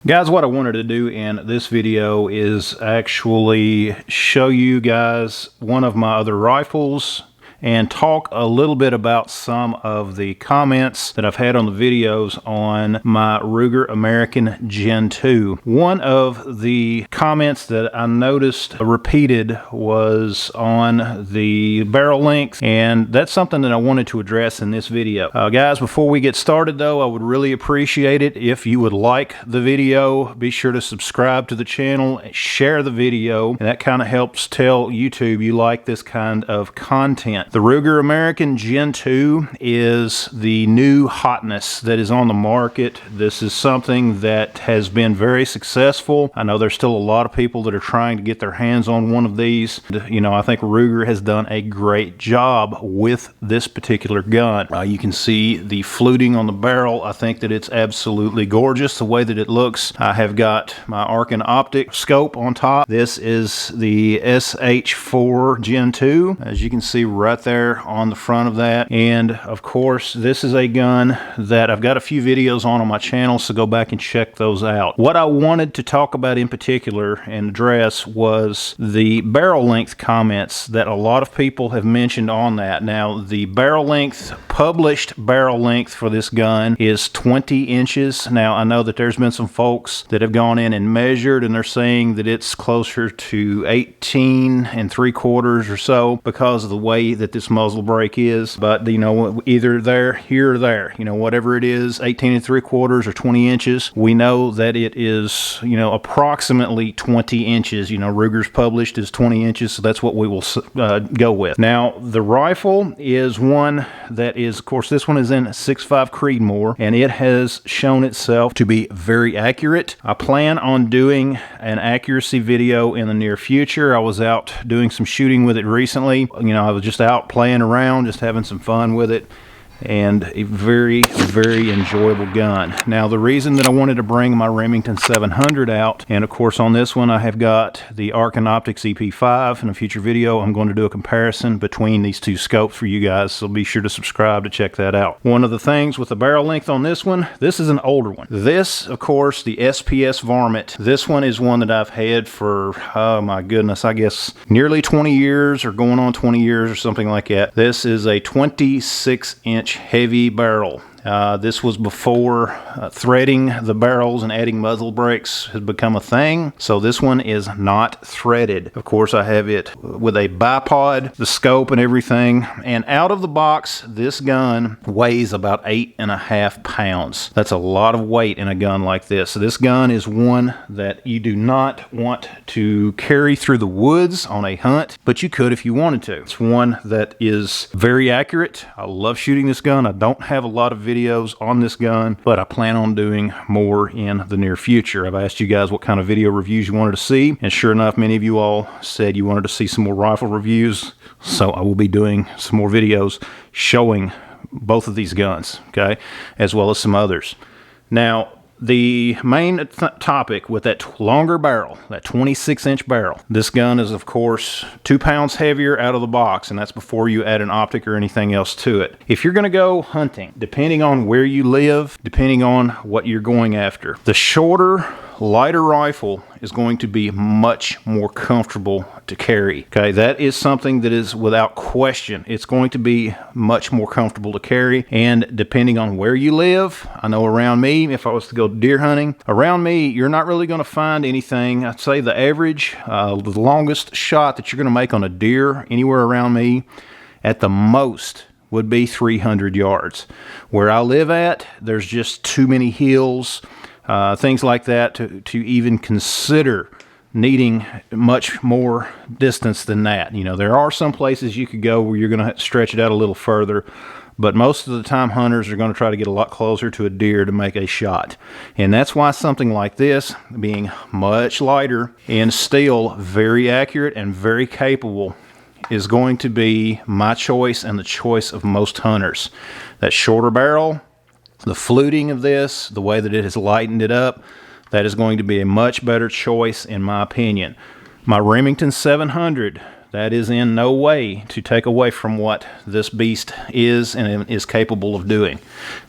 Guys, what I wanted to do in this video is actually show you guys one of my other rifles and talk a little bit about some of the comments that I've had on the videos on my Ruger American Gen 2. One of the comments that I noticed repeated was on the barrel length, and that's something that I wanted to address in this video. Guys, before we get started though, I would really appreciate it if you would like the video. Be sure to subscribe to the channel, share the video, and that kind of helps tell YouTube you like this kind of content. The Ruger American Gen 2 is the new hotness that is on the market. This is something that has been very successful. I know there's still a lot of people that are trying to get their hands on one of these. You know, I think Ruger has done a great job with this particular gun. You can see the fluting on the barrel. I think that it's absolutely gorgeous the way that it looks. I have got my Arcin optic scope on top. This is the SH4 Gen 2, as you can see right there on the front of that. And of course, this is a gun that I've got a few videos on my channel, so go back and check those out. What I wanted to talk about in particular and address was the barrel length comments that a lot of people have mentioned on that. Now, the barrel length, published barrel length for this gun is 20 inches. Now, I know that there's been some folks that have gone in and measured, and they're saying that it's closer to 18 3/4 or so because of the way that this muzzle brake is. But you know, either there, here or there, you know, whatever it is, 18 3/4 or 20 inches, we know that it is, you know, approximately 20 inches. You know, Ruger's published is 20 inches, so that's what we will go with. Now, the rifle is one that is, of course, this one is in 6.5 Creedmoor, and it has shown itself to be very accurate. I plan on doing an accuracy video in the near future. I was out doing some shooting with it recently. You know, I was just out playing around, just having some fun with it, and a very, very enjoyable gun. Now, the reason that I wanted to bring my Remington 700 out, and of course on this one I have got the Arcin Optics EP5. In a future video I'm going to do a comparison between these two scopes for you guys, so be sure to subscribe to check that out. One of the things with the barrel length on this one, this is an older one. This, of course, the SPS Varmint, this one is one that I've had for, oh my goodness, I guess nearly 20 years or going on 20 years or something like that. This is a 26-inch heavy barrel. This was before threading the barrels and adding muzzle brakes had become a thing, so this one is not threaded. Of course, I have it with a bipod, the scope and everything, and out of the box, this gun weighs about 8.5 pounds. That's a lot of weight in a gun like this. So this gun is one that you do not want to carry through the woods on a hunt, but you could if you wanted to. It's one that is very accurate. I love shooting this gun. I don't have a lot of videos on this gun, but I plan on doing more in the near future. I've asked you guys what kind of video reviews you wanted to see, and sure enough, many of you all said you wanted to see some more rifle reviews, so I will be doing some more videos showing both of these guns, okay, as well as some others. Now, the main topic with that longer barrel, that 26-inch barrel, this gun is, of course, 2 pounds heavier out of the box, and that's before you add an optic or anything else to it. If you're going to go hunting, depending on where you live, depending on what you're going after, the shorter, lighter rifle is going to be much more comfortable to carry. Okay, that is something that is without question. It's going to be much more comfortable to carry, and depending on where you live, I know around me, if I was to go deer hunting, around me, you're not really going to find anything. I'd say the average, the longest shot that you're going to make on a deer anywhere around me, at the most, would be 300 yards. Where I live at, there's just too many hills, things like that to even consider needing much more distance than that. You know, there are some places you could go where you're going to stretch it out a little further, but most of the time hunters are going to try to get a lot closer to a deer to make a shot. And that's why something like this, being much lighter and still very accurate and very capable, is going to be my choice and the choice of most hunters. That shorter barrel, the fluting of this, the way that it has lightened it up, that is going to be a much better choice in my opinion. My Remington 700, that is in no way to take away from what this beast is and is capable of doing.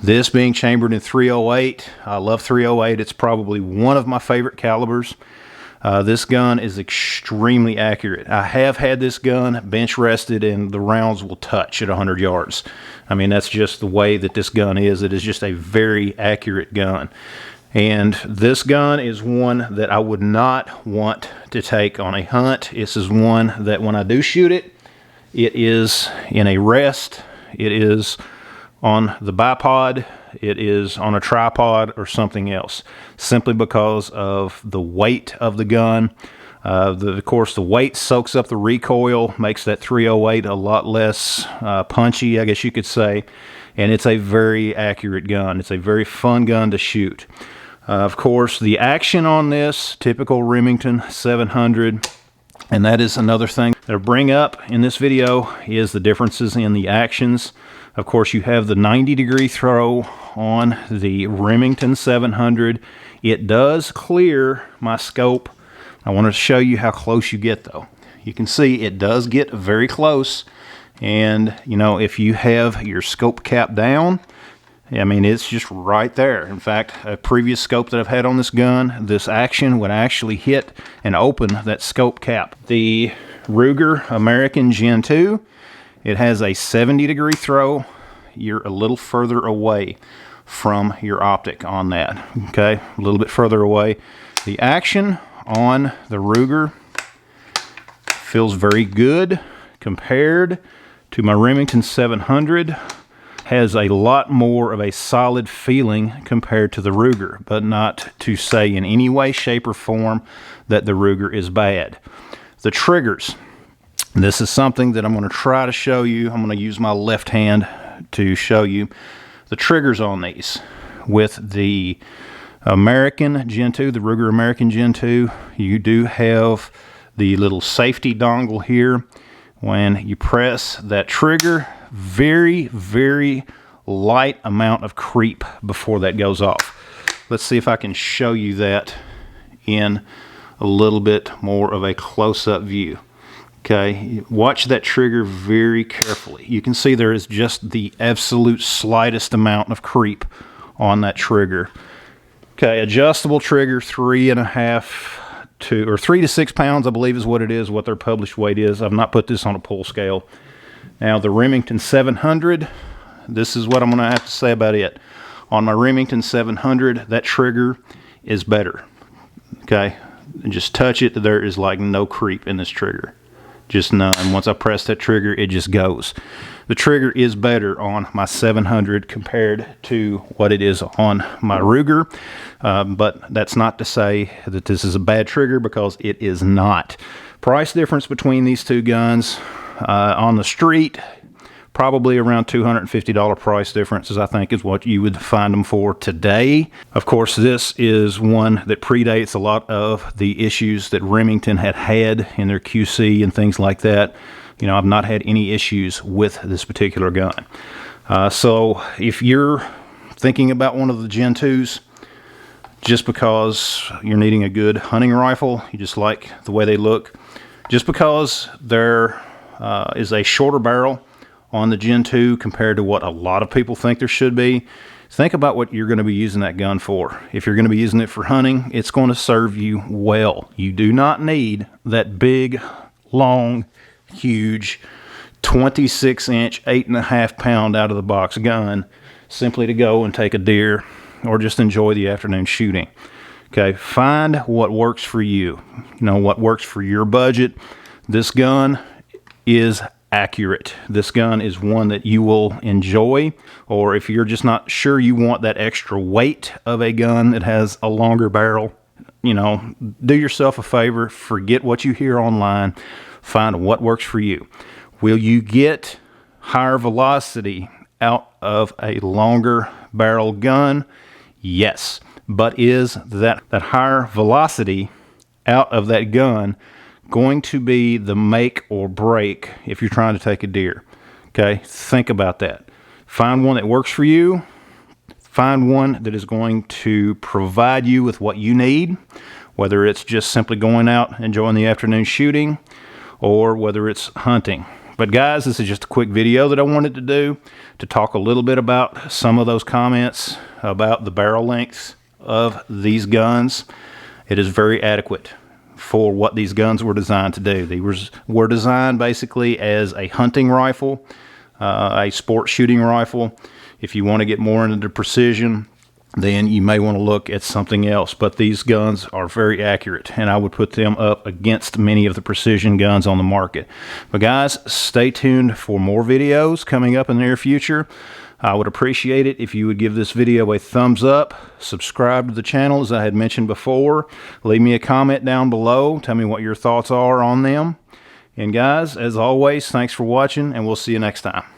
This being chambered in .308, I love .308. It's probably one of my favorite calibers. This gun is extremely accurate. I have had this gun bench rested and the rounds will touch at 100 yards. I mean, that's just the way that this gun is. It is just a very accurate gun. And this gun is one that I would not want to take on a hunt. This is one that when I do shoot it, it is in a rest, it is on the bipod, it is on a tripod or something else, simply because of the weight of the gun. Of course, the weight soaks up the recoil, makes that .308 a lot less punchy, I guess you could say. And it's a very accurate gun. It's a very fun gun to shoot. Of course, the action on this, typical Remington 700, and that is another thing that I bring up in this video, is the differences in the actions. Of course, you have the 90-degree throw on the Remington 700. It does clear my scope. I want to show you how close you get, though. You can see it does get very close, and you know, if you have your scope cap down, I mean, it's just right there. In fact, a previous scope that I've had on this gun, this action would actually hit and open that scope cap. The Ruger American Gen 2, it has a 70-degree throw. You're a little further away from your optic on that, okay? A little bit further away. The action on the Ruger feels very good compared to my Remington 700. Has a lot more of a solid feeling compared to the Ruger, but not to say in any way, shape, or form that the Ruger is bad. The triggers. This is something that I'm going to try to show you. I'm going to use my left hand to show you the triggers on these. With the American Gen 2, the Ruger American Gen 2, you do have the little safety dongle here. When you press that trigger, very light amount of creep before that goes off. Let's see if I can show you that in a little bit more of a close-up view. Okay, watch that trigger very carefully. You can see there is just the absolute slightest amount of creep on that trigger. Okay, adjustable trigger, 3 to 6 pounds, I believe is what it is, what their published weight is. I've not put this on a pull scale. Now the Remington 700, this is what I'm going to have to say about it. On my Remington 700, that trigger is better. Okay, and just touch it, there is like no creep in this trigger. Just none. Once I press that trigger, it just goes. The trigger is better on my 700 compared to what it is on my Ruger. But that's not to say that this is a bad trigger, because it is not. Price difference between these two guns on the street, probably around $250 price differences, I think, is what you would find them for today. Of course, this is one that predates a lot of the issues that Remington had in their QC and things like that. You know, I've not had any issues with this particular gun. So if you're thinking about one of the Gen 2s, just because you're needing a good hunting rifle, you just like the way they look, just because there is a shorter barrel on the Gen 2 compared to what a lot of people think there should be, think about what you're going to be using that gun for. If you're going to be using it for hunting, it's going to serve you well. You do not need that big, long, huge 26-inch, 8.5-pound out of the box gun simply to go and take a deer or just enjoy the afternoon shooting. Okay, find what works for you. You know, what works for your budget. This gun is accurate. This gun is one that you will enjoy, or if you're just not sure you want that extra weight of a gun that has a longer barrel, you know, do yourself a favor, forget what you hear online, find what works for you. Will you get higher velocity out of a longer barrel gun? Yes, but is that higher velocity out of that gun going to be the make or break if you're trying to take a deer? Okay, think about that. Find one that works for you. Find one that is going to provide you with what you need, whether it's just simply going out enjoying the afternoon shooting, or whether it's hunting. But guys, this is just a quick video that I wanted to do to talk a little bit about some of those comments about the barrel lengths of these guns. It is very adequate for what these guns were designed to do. They were designed basically as a hunting rifle, a sport shooting rifle. If you want to get more into the precision, then you may want to look at something else. But these guns are very accurate, and I would put them up against many of the precision guns on the market. But guys, stay tuned for more videos coming up in the near future. I would appreciate it if you would give this video a thumbs up, subscribe to the channel as I had mentioned before, leave me a comment down below, tell me what your thoughts are on them. And guys, as always, thanks for watching, and we'll see you next time.